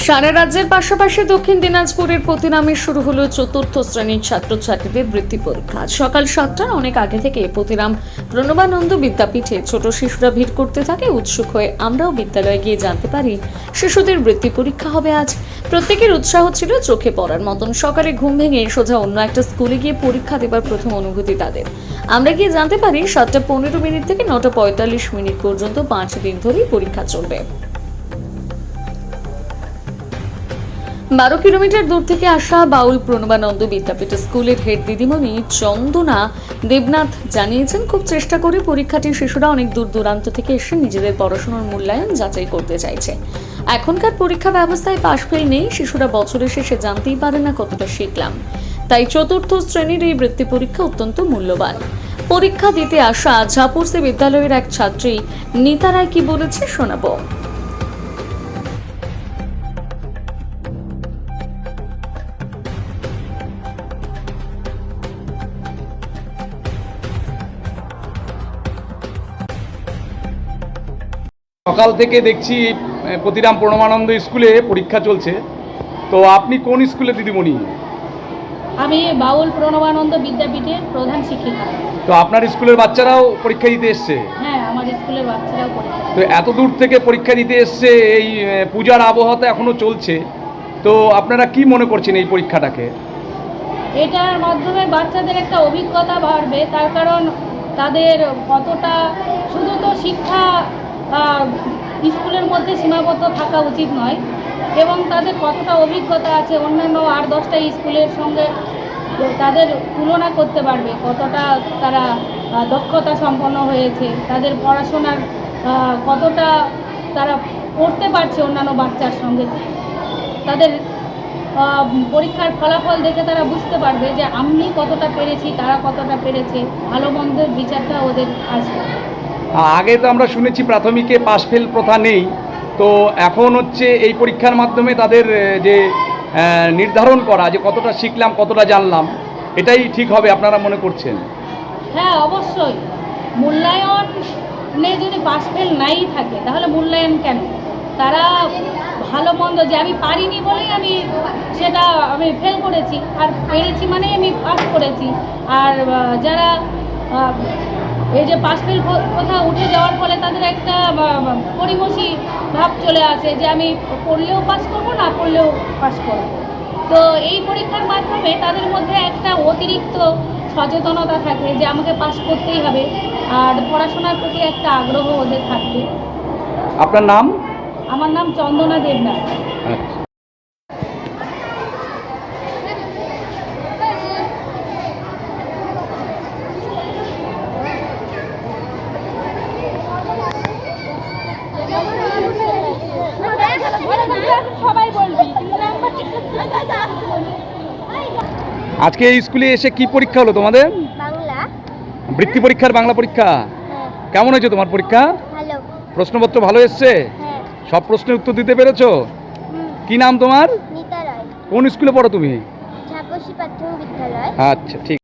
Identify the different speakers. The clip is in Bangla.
Speaker 1: সারা রাজ্যের পাশাপাশি দক্ষিণ দিনাজপুরের প্রতিনামে শুরু হলো চতুর্থ শ্রেণীর ছাত্রছাত্রীদের বৃত্তি পরীক্ষা। সকাল 7টার অনেক আগে থেকে প্রতিরাম প্রণবানন্দ বিদ্যাপীঠে ছোট শিশুরা ভিড় করতে থাকে। উৎসুক হয়ে আমরাও বিদ্যালয়ে গিয়ে জানতে পারি শিশুদের বৃত্তি পরীক্ষা হবে আজ। প্রত্যেকের উৎসাহ ছিল চোখে পড়ার মতন। সকালে ঘুম ভেঙে সোজা অন্য একটা স্কুলে গিয়ে পরীক্ষা দেবার প্রথম অনুভূতি তাদের। আমরা গিয়ে জানতে পারি 7:15 থেকে 9:45 পর্যন্ত 5 দিন ধরেই পরীক্ষা চলবে। 12 কিলোমিটার দূর থেকে আসা বাউল প্রণবানন্দ বিদ্যাপীঠ স্কুলের হেড দিদিমণি চন্দনা দেবনাথ জানিয়েছেন, খুব চেষ্টা করে পরীক্ষাটি শিশুরা অনেক দূর দূরান্ত থেকে এসে নিজেদের পড়াশোনার মূল্যায়ন যাচাই করতে চাইছে। এখনকার পরীক্ষা ব্যবস্থায় পাশ ফেল নেই, শিশুরা বছরের শেষে জানতেই পারে না কতটা শিখলাম। তাই চতুর্থ শ্রেণীর এই বৃত্তি পরীক্ষা অত্যন্ত মূল্যবান। পরীক্ষা দিতে আসা ঝাপুরসি বিদ্যালয়ের এক ছাত্রী নিতা রায় কি বলেছে শোনাবো।
Speaker 2: সকাল থেকে দেখছি প্রতিরাম প্রণবানন্দ স্কুলে পরীক্ষা চলছে। তো আপনি কোন স্কুলে দিদিমণি?
Speaker 3: আমি বাউল প্রণবানন্দ বিদ্যাপীঠের প্রধান শিক্ষিকা।
Speaker 2: তো আপনার স্কুলের বাচ্চারাও পরীক্ষা দিতে এসছে?
Speaker 3: হ্যাঁ, আমার স্কুলের বাচ্চারাও পরীক্ষা।
Speaker 2: তো এত দূর থেকে পরীক্ষা দিতে এসছে, এই পূজার আবহাওয়াতে এখনো চলছে, তো আপনারা কি মনে করছেন এই পরীক্ষাটাকে?
Speaker 3: এটার মাধ্যমে বাচ্চাদের একটা অভিজ্ঞতা বাড়বে, তার কারণ তাদের কতটা শুধু তো শিক্ষা স্কুলের মধ্যে সীমাবদ্ধ থাকা উচিত নয়, এবং তাদের কতটা অভিজ্ঞতা আছে অন্যান্য 8-10টা স্কুলের সঙ্গে তাদের তুলনা করতে পারবে, কতটা তারা দক্ষতা সম্পন্ন হয়েছে, তাদের পড়াশোনার কতটা তারা পড়তে পারছে অন্যান্য বাচ্চার সঙ্গে। তাদের পরীক্ষার ফলাফল দেখে তারা বুঝতে পারবে যে আমি কতটা পেরেছি, তারা কতটা পেরেছে, ভালো মন্দের বিচারটা ওদের আসবে।
Speaker 2: আগে তো আমরা শুনেছি প্রাথমিকে পাশ ফেল প্রথা নেই, তো এখন হচ্ছে এই পরীক্ষার মাধ্যমে তাদের যে নির্ধারণ করা যে কতটা শিখলাম, কতটা জানলাম, এটাই ঠিক হবে আপনারা মনে করছেন?
Speaker 3: হ্যাঁ, অবশ্যই। মূল্যায়নে যদি পাশ ফেল নাই থাকে তাহলে মূল্যায়ন কেন? তারা ভালো মন্দ যে আমি পারিনি বলেই আমি সেটা ফেল করেছি, আর পেরেছি মানে আমি পাস করেছি। আর যারা এই যে পাস ফেল কথা উঠে যাওয়ার ফলে তাদের একটা পরিমোশী ভাব চলে আসে যে আমি পড়লেও পাস করবো, না পড়লেও পাস করবো। তো এই পরীক্ষার মাধ্যমে তাদের মধ্যে একটা অতিরিক্ত সচেতনতা থাকে যে আমাকে পাস করতেই হবে, আর পড়াশোনার প্রতি একটা আগ্রহ ওদের থাকবে।
Speaker 2: আপনার নাম?
Speaker 3: আমার নাম চন্দনা দেবনাথ।
Speaker 2: আচ্ছা। আজকে এই স্কুলে এসে কি পরীক্ষা হলো তোমাদের?
Speaker 4: বাংলা
Speaker 2: বৃত্তি পরীক্ষার বাংলা পরীক্ষা।
Speaker 4: হ্যাঁ,
Speaker 2: কেমন হয়েছে তোমার পরীক্ষা?
Speaker 4: ভালো।
Speaker 2: প্রশ্নপত্র ভালো এসছে?
Speaker 4: হ্যাঁ।
Speaker 2: সব প্রশ্নের উত্তর দিতে পেরেছো? কি নাম তোমার?
Speaker 4: নিতা রায়,
Speaker 2: কোন স্কুলে পড়ো তুমি?
Speaker 4: ঝাপসি প্রাথমিক বিদ্যালয়।
Speaker 2: আচ্ছা, ঠিক।